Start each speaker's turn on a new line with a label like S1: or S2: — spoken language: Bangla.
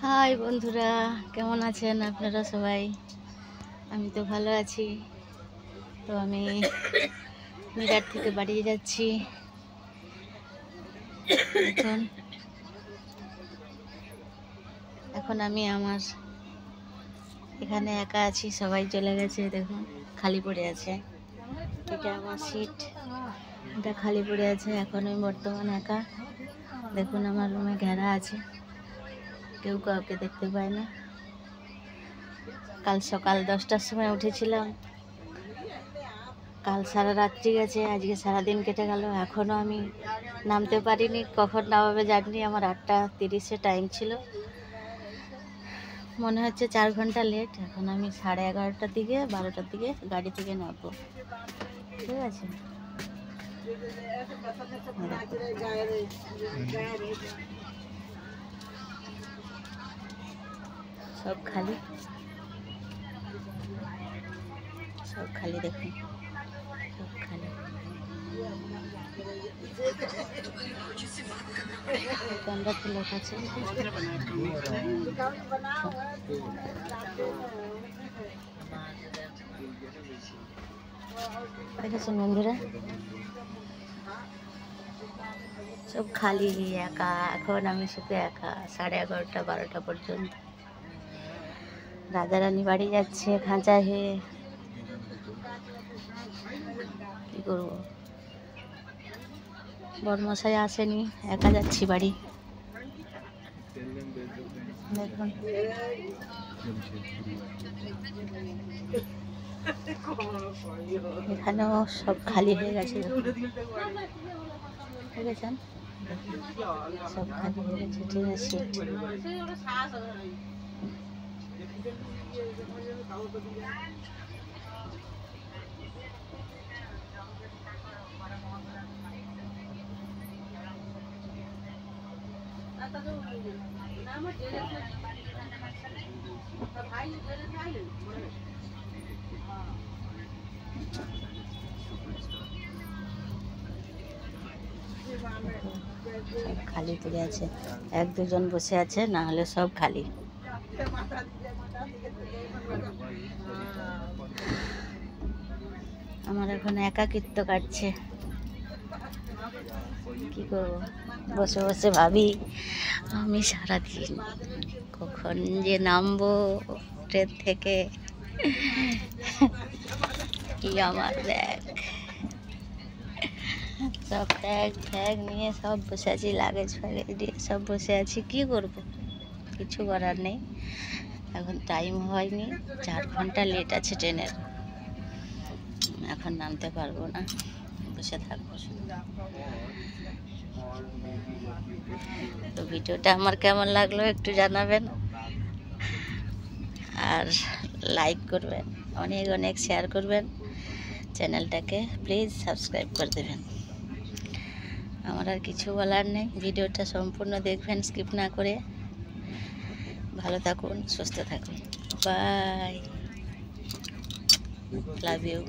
S1: হাই বন্ধুরা, কেমন আছেন আপনারা সবাই? আমি তো ভালো আছি। তো আমি মিরাট থেকে বাড়ি যাচ্ছি এখন। এখন আমি আমার এখানে একা আছি, সবাই চলে গেছে। দেখুন খালি পড়ে আছে, এটা আমার সিট, এটা খালি পড়ে আছে। এখন আমি বর্তমান একা। দেখুন আমার রুমে ঘেরা আছে, কেউ কাউকে দেখতে পায় না। কাল সকাল 10টার সময় উঠেছিলাম, কাল সারা রাত্রি গেছে, আজকে সারাদিন কেটে গেল, এখনও আমি নামতে পারিনি। কখন নামাবে জানি। আমার 8:30-এ টাইম ছিল, মনে হচ্ছে 4 ঘন্টা লেট। এখন আমি 11:30টার দিকে 12টার দিকে গাড়ি থেকে নামবো, ঠিক আছে? সব খালি, সব খালি, দেখুন সব খালি। দোকানদার লোক আছে, দেখেছেন বন্ধুরা, সব খালি, একা। এখন আমি শুধু একা, 11:30 12টা পর্যন্ত। রাজারানী বাড়ি যাচ্ছে খাঁচা হয়ে, কি করবো? বড়মশাই আসেনি, একা যাচ্ছি বাড়ি। দেখুন এখানেও সব খালি হয়ে গেছে, দেখেছেন? সব খালি হয়ে গেছে, ট্রেনের সিট। খালি পড়ে আছে, 1-2 জন বসে আছে, না হলে সব খালি। আমার এখন একাকিত্ব কাটছে, কি করবো? বসে বসে ভাবি আমি সারাদিন কখন যে নামবো ট্রেন থেকে। কি আমার ব্যাগ, সব ব্যাগ নিয়ে সব বসে আছি, লাগেজ ফ্যাগেজ দিয়ে সব বসে আছি। কি করব? কিছু করার নেই। এখন টাইম হয়নি, 4 ঘন্টা লেট আছে ট্রেনের, এখন নামতে পারবো না, বসে থাকবো শুধু। তো ভিডিওটা আমার কেমন লাগলো একটু জানাবেন, আর লাইক করবেন, অনেক অনেক শেয়ার করবেন, চ্যানেলটাকে প্লিজ সাবস্ক্রাইব করে দেবেন। আমার আর কিছু বলার নেই, ভিডিওটা সম্পূর্ণ দেখবেন স্কিপ না করে। ভালো থাকুন, সুস্থ থাকুন, বাই, লাভ ইউ।